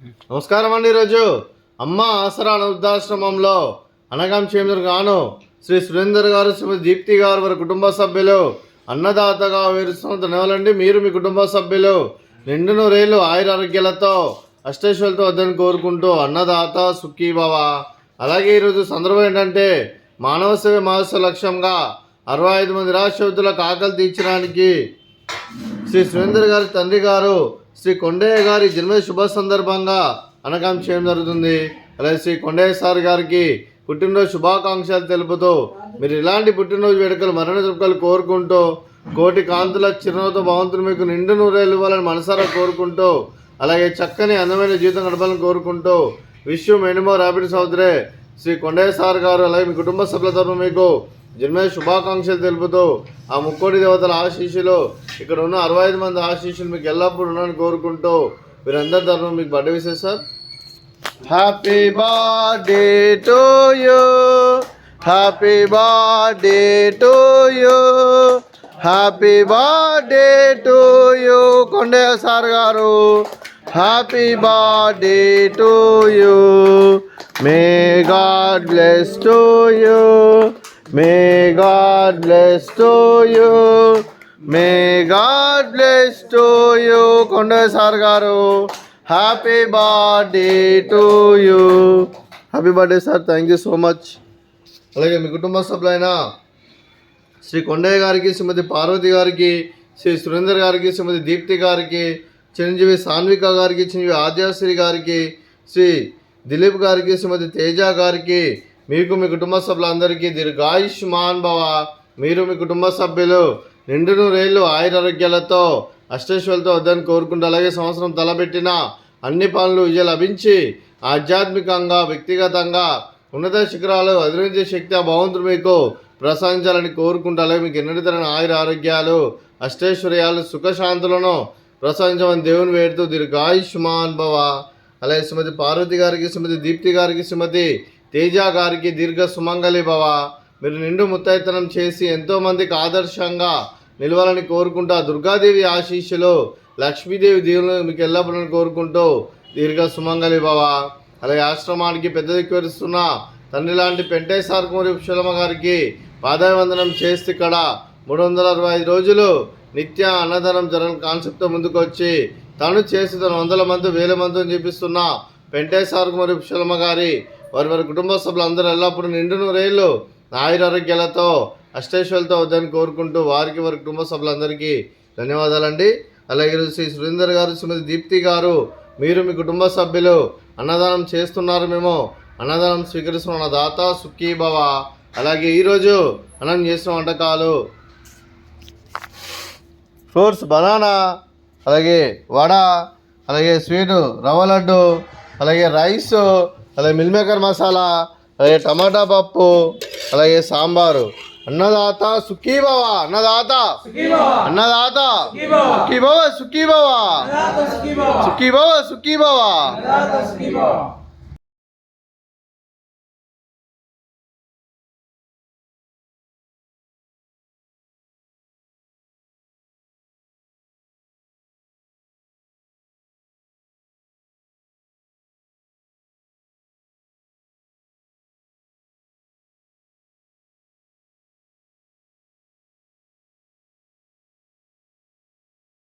నమస్కారం అండి. ఈరోజు అమ్మ ఆసరా వృద్ధాశ్రమంలో అనగాం క్షేమం గాను శ్రీ సురేందర్ గారు, శ్రీమతి దీప్తి గారు వారి కుటుంబ సభ్యులు అన్నదాతగా వేరుస్తున్న ధన్యవాదాలండి. మీరు మీ కుటుంబ సభ్యులు నిండు నూరేళ్ళు ఆయురారోగ్యాలతో అష్టైశ్వర్యాలతో వద్దని కోరుకుంటూ అన్నదాత సుఖీభవ. అలాగే ఈరోజు సందర్భం ఏంటంటే మానవ సేవ మహోత్సవ లక్ష్యంగా 65 మంది నిరాశ్రతులకు ఆకలి తీర్చడానికి శ్రీ సురేందర్ గారి తండ్రి గారు శ్రీ కొండయ్య గారి జన్మదిన శుభ సందర్భంగా అనగాం చేయడం జరుగుతుంది. అలాగే శ్రీ కొండయ్య సార్ గారికి పుట్టినరోజు శుభాకాంక్షలు తెలుపుతూ మీరు ఇలాంటి పుట్టినరోజు వేడుకలు మరణ జరుపుకలు కోరుకుంటూ కోటి కాంతుల చిరునవ్వుతో భగవంతుడు మీకు నిండు నూరేళ్ళు ఇవ్వాలని మనసారా కోరుకుంటూ అలాగే చక్కని అందమైన జీవితం గడపాలని కోరుకుంటూ విష్ మెనీ మోర్ హ్యాపీనెస్ అవుతురే శ్రీ కొండయ్య సార్ గారు అలాగే మీ కుటుంబ సభ్యుల తరఫున మీకు జన్మదిన శుభాకాంక్షలు తెలుపుతూ ఆ ముక్కోటి దేవతల ఆశీస్సులు ఇక్కడ ఉన్న 65 మంది ఆశీస్సులు మీకు ఎల్లప్పుడూ ఉన్నాయని కోరుకుంటూ మీరందరి తరఫున మీకు birthday wishes sir. Happy birthday to you, happy birthday to you, happy birthday to you Kondaiah sir గారు. Happy birthday to you, may God bless to you, may God bless to you, may God bless to you Kondaiah sir గారు. Happy birthday to you. Happy birthday sir, thank you so much. అలాగే మీ కుటుంబ సభ్యులైన శ్రీ కొండయ్య గారికి, శ్రీమతి పార్వతి గారికి, శ్రీ సురేందర్ గారికి, శ్రీమతి దీప్తి గారికి, చిరంజీవి సాన్విక గారికి, చిరంజీవి ఆద్యాశ్రీ గారికి, శ్రీ దిలీప్ గారికి, శ్రీమతి తేజ గారికి, మీకు మీ కుటుంబ సభ్యులందరికీ దీర్ఘాయుష్మాన్ భవ. మీరు మీ కుటుంబ సభ్యులు నిండు నూరేళ్ళు ఆయురారోగ్యాలతో అష్టైశ్వర్యాలతో వద్దని కోరుకుంటూ అలాగే సంవత్సరం తలపెట్టిన అన్ని పనులు విజయం లభించి ఆధ్యాత్మికంగా వ్యక్తిగతంగా ఉన్నత శిఖరాలు అధిరోహించే శక్తి ఆ భగవంతుడు మీకు ప్రసాదించాలని కోరుకుంటూ అలాగే మీకు ఎన్నటితరమైన ఆయుర ఆరోగ్యాలు అష్టైశ్వర్యాలు సుఖశాంతులను ప్రసాదించమని దేవుని వేడుతూ దీర్ఘాయుష్మాన్ భవ. అలాగే శ్రీమతి పార్వతి గారికి, శ్రీమతి దీప్తి గారికి, శ్రీమతి తేజ గారికి దీర్ఘ సుమంగళి భవ. మీరు నిండు ముత్తైతనం చేసి ఎంతోమందికి ఆదర్శంగా నిలవాలని కోరుకుంటూ దుర్గాదేవి ఆశీస్సులు లక్ష్మీదేవి దీవులు మీకు ఎల్లప్పుడూ కోరుకుంటూ దీర్ఘ సుమంగళి భవ. అలాగే ఆశ్రమానికి పెద్ద దిక్కువరిస్తున్న తండ్రి లాంటి పెంటయ్య సార్ కుమారి పుష్పలమ్మ గారికి పాదాభివందనం చేస్తే ఇక్కడ 365 రోజులు నిత్య అన్నదానం జరగని కాన్సెప్ట్తో ముందుకు వచ్చి తను చేసి తను 100 మంది 1000 మందితో చూపిస్తున్న పెంటయ్య సార్ కుమారి పుష్పలమ్మ గారి వారి కుటుంబ సభ్యులు అందరూ ఎల్లప్పుడూ నిండు నూరేళ్ళు ఆయురారోగ్యాలతో అష్టైశ్వర్యాలతో వద్దని కోరుకుంటూ వారికి వారి కుటుంబ సభ్యులందరికీ ధన్యవాదాలండి. అలాగే శ్రీ సురేందర్ గారు, శ్రీమతి దీప్తి గారు, మీరు మీ కుటుంబ సభ్యులు అన్నదానం చేస్తున్నారు, మేము అన్నదానం స్వీకరిస్తున్న దాత సుఖీభవ. అలాగే ఈరోజు అన్నం చేసిన వంటకాలు ఫ్రూట్స్ బనానా, అలాగే వడ, అలాగే స్వీటు రవ్వ లడ్డు, అలాగే రైస్, అలాగే మిల్ మేకర్ మసాలా, అలాగే టమాటా పప్పు, అలాగే సాంబారు. అన్నదాత సుఖీభవ, అన్నదాత అన్నదాత సుఖీభవ, సుఖీభవ, సుఖీభవ, సుఖీభవ.